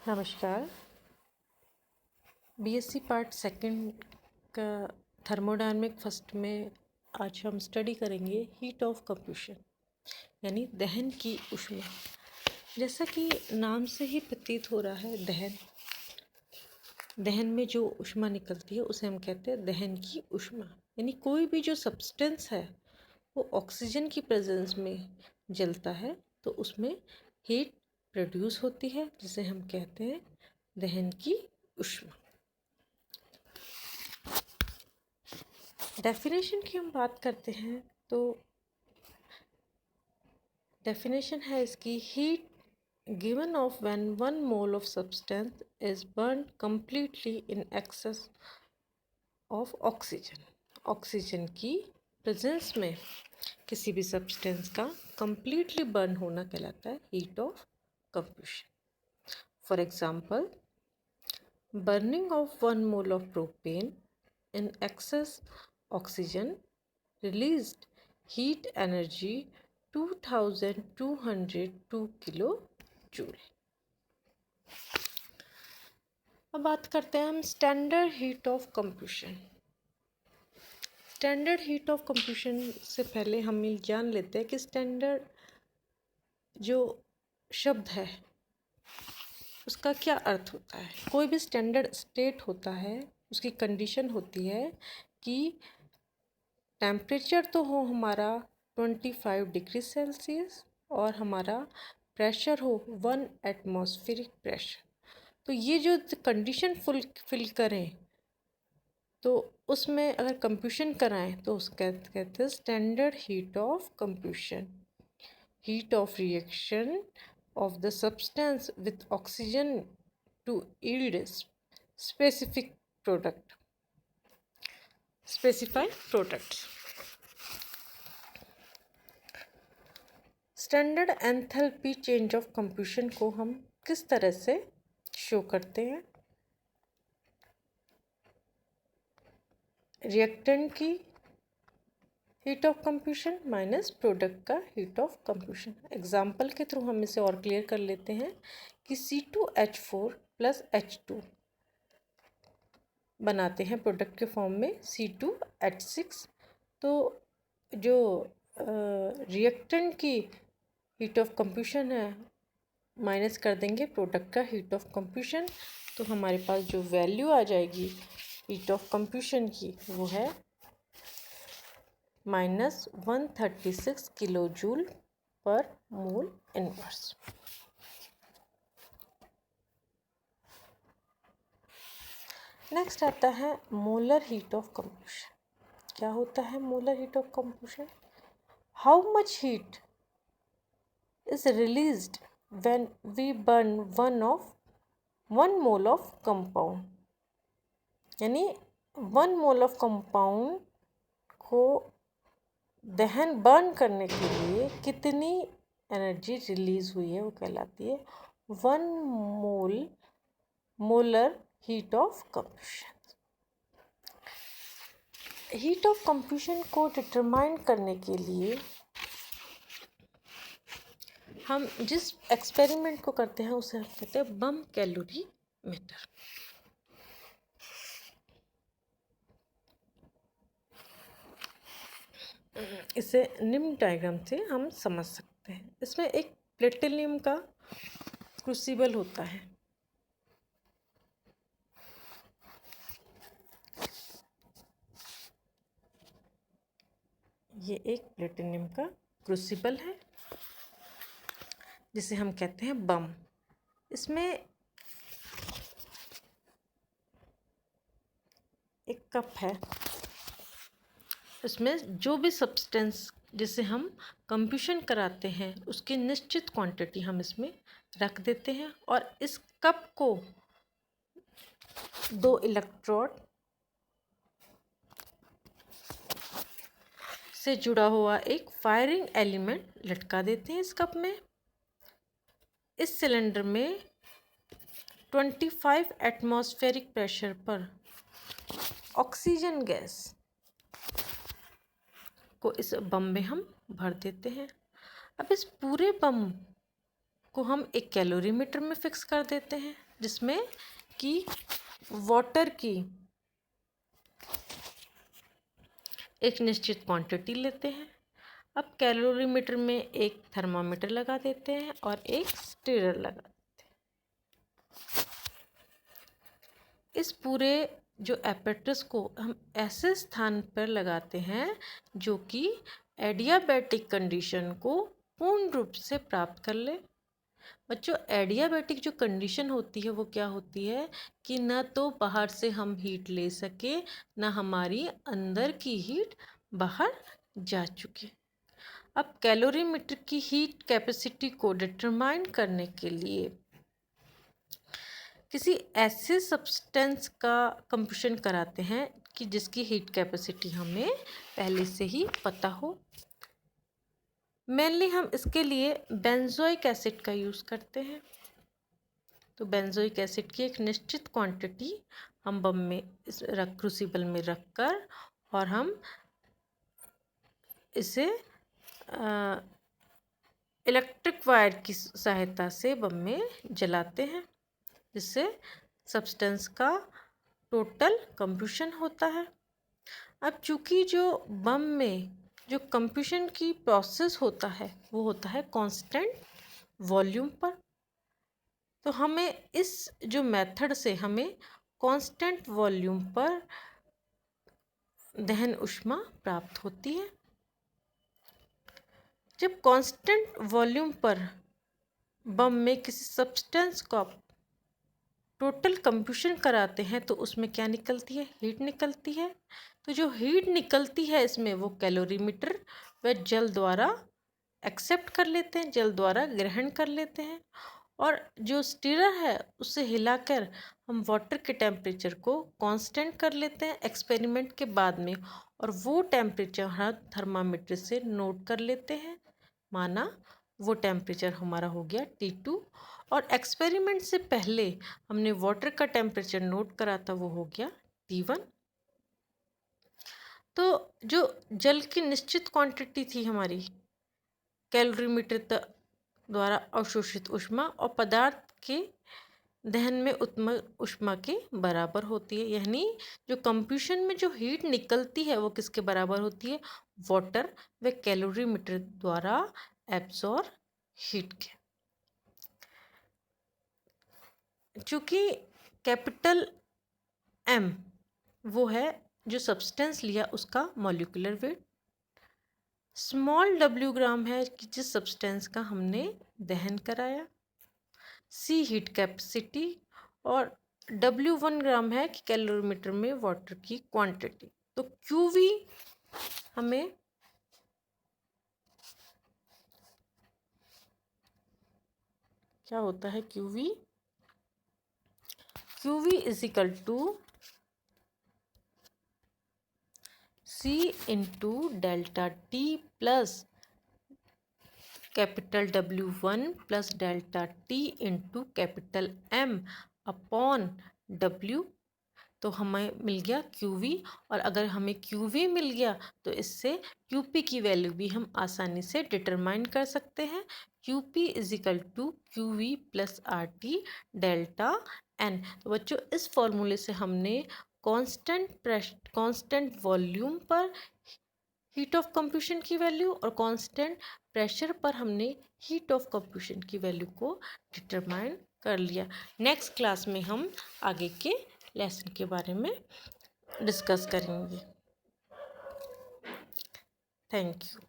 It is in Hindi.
नमस्कार। बीएससी पार्ट सेकंड का थर्मोडायनामिक फर्स्ट में आज हम स्टडी करेंगे हीट ऑफ कंप्यूशन यानी दहन की ऊष्मा। जैसा कि नाम से ही प्रतीत हो रहा है, दहन में जो ऊष्मा निकलती है उसे हम कहते हैं दहन की ऊष्मा। यानी कोई भी जो सब्सटेंस है वो ऑक्सीजन की प्रेजेंस में जलता है तो उसमें हीट प्रोड्यूस होती है, जिसे हम कहते हैं दहन की ऊष्मा। डेफिनेशन की हम बात करते हैं तो डेफिनेशन है इसकी, heat given of when 1 mole of substance is burn completely in excess of oxygen. Oxygen की प्रेजेंस में किसी भी सब्सटेंस का कंप्लीटली बर्न होना कहलाता है heat of combustion. For example, burning of 1 mole of propane in excess oxygen released heat energy 2202 kilojoule। अब बात करते हैं हम standard heat of combustion. Standard heat of combustion से पहले हम ये जान लेते हैं कि स्टैंडर्ड जो शब्द है उसका क्या अर्थ होता है। कोई भी स्टैंडर्ड स्टेट होता है, उसकी कंडीशन होती है कि टेम्परेचर तो हो हमारा 25 डिग्री सेल्सियस और हमारा प्रेशर हो 1 एटमॉस्फेरिक प्रेशर। तो ये जो कंडीशन फिल करें तो उसमें अगर कंप्यूशन कराएं तो उसका कहते हैं standard heat of combustion. Heat of reaction of the substance with oxygen to yield specific product, specified products। Standard enthalpy change of combustion को हम किस तरह से शो करते हैं? रिएक्टेंट की हीट ऑफ कंप्यूशन माइनस प्रोडक्ट का हीट ऑफ कंप्यूशन। एग्जाम्पल के थ्रू हम इसे और क्लियर कर लेते हैं कि C2H4 प्लस H2 बनाते हैं प्रोडक्ट के फॉर्म में C2H6। तो जो रिएक्टेंट की हीट ऑफ कंप्यूशन है माइनस कर देंगे प्रोडक्ट का हीट ऑफ कंप्यूशन, तो हमारे पास जो वैल्यू आ जाएगी हीट ऑफ कंप्यूशन की वो है -136 किलोजूल पर मोल इनवर्स। नेक्स्ट आता है मोलर हीट ऑफ कंप्यूशन। क्या होता है molar heat of combustion? How much heat is released when we burn 1 mole of compound. यानी 1 मोल ऑफ कंपाउंड को दहन बर्न करने के लिए कितनी एनर्जी रिलीज हुई है वो कहलाती है 1 molar heat of combustion. Heat of combustion को डिटरमाइन करने के लिए हम जिस एक्सपेरिमेंट को करते हैं उसे हम कहते हैं बम कैलोरीमीटर। इसे निम्न डायग्राम से हम समझ सकते हैं। इसमें एक प्लेटिनम का क्रूसिबल होता है। ये एक प्लेटिनम का क्रूसिबल है जिसे हम कहते हैं बम। इसमें एक कप है, इसमें जो भी सब्सटेंस जिसे हम कंप्यूशन कराते हैं उसकी निश्चित क्वांटिटी हम इसमें रख देते हैं और इस कप को 2 इलेक्ट्रोड से जुड़ा हुआ एक फायरिंग एलिमेंट लटका देते हैं इस कप में। इस सिलेंडर में 25 एटमॉस्फेरिक प्रेशर पर ऑक्सीजन गैस को इस बम में हम भर देते हैं। अब इस पूरे बम को हम एक कैलोरीमीटर में फिक्स कर देते हैं। जिसमें कि वाटर की एक निश्चित क्वांटिटी लेते हैं। अब कैलोरीमीटर में एक थर्मामीटर लगा देते हैं और एक स्टीरर लगा देते हैं। इस पूरे जो एपेटस को हम ऐसे स्थान पर लगाते हैं जो कि एडियाबैटिक कंडीशन को पूर्ण रूप से प्राप्त कर ले। बच्चों, एडियाबैटिक जो कंडीशन होती है वो क्या होती है कि न तो बाहर से हम हीट ले सके, न हमारी अंदर की हीट बाहर जा चुके। अब कैलोरीमीटर की हीट कैपेसिटी को डिटरमाइन करने के लिए किसी ऐसे सब्सटेंस का कंप्यूशन कराते हैं कि जिसकी हीट कैपेसिटी हमें पहले से ही पता हो। मेनली हम इसके लिए बेंजोइक एसिड का यूज़ करते हैं। तो बेंजोइक एसिड की एक निश्चित क्वांटिटी हम बम में क्रूसिबल में रखकर और हम इसे इलेक्ट्रिक वायर की सहायता से बम में जलाते हैं, जिससे सब्सटेंस का टोटल कंप्यूशन होता है। अब चूँकि जो बम में जो कंप्यूशन की प्रोसेस होता है वो होता है कांस्टेंट वॉल्यूम पर, तो हमें इस जो मेथड से हमें कांस्टेंट वॉल्यूम पर दहन ऊष्मा प्राप्त होती है। जब कांस्टेंट वॉल्यूम पर बम में किसी सब्सटेंस का टोटल कंप्यूशन कराते हैं तो उसमें क्या निकलती है? हीट निकलती है। तो जो हीट निकलती है इसमें वो कैलोरीमीटर व जल द्वारा एक्सेप्ट कर लेते हैं, जल द्वारा ग्रहण कर लेते हैं, और जो स्टीरर है उसे हिलाकर हम वाटर के टेम्परेचर को कांस्टेंट कर लेते हैं एक्सपेरिमेंट के बाद में, और वो टेम्परेचर हम थर्मामीटर से नोट कर लेते हैं। माना वो टेम्परेचर हमारा हो गया T2, और एक्सपेरिमेंट से पहले हमने वाटर का टेम्परेचर नोट करा था वो हो गया T1। तो जो जल की निश्चित क्वांटिटी थी हमारी कैलोरीमीटर द्वारा अवशोषित ऊष्मा और पदार्थ के दहन में उत्पन्न ऊष्मा के बराबर होती है, यानी जो कंप्यूशन में जो हीट निकलती है वो किसके बराबर होती है? वाटर व कैलोरीमीटर द्वारा एब्जॉर्ब हीट के। चूँकि कैपिटल M वो है जो सब्सटेंस लिया उसका मॉलिक्यूलर वेट, स्मॉल w ग्राम है कि जिस सब्सटेंस का हमने दहन कराया, C हीट कैपेसिटी, और W 1 ग्राम है कि कैलोरीमीटर में वाटर की क्वांटिटी। तो QV हमें क्या होता है? QV is equal to C into delta T plus capital W1 plus delta T into capital M upon W। तो हमें मिल गया QV, और अगर हमें QV मिल गया तो इससे QP की वैल्यू भी हम आसानी से डिटरमाइन कर सकते हैं। QP is equal to QV plus RT delta N। तो बच्चों, इस फॉर्मूले से हमने कांस्टेंट वॉल्यूम पर हीट ऑफ कंप्यूशन की वैल्यू और कांस्टेंट प्रेशर पर हमने हीट ऑफ कंप्यूशन की वैल्यू को डिटरमाइन कर लिया। नेक्स्ट क्लास में हम आगे के लेसन के बारे में डिस्कस करेंगे। Thank you.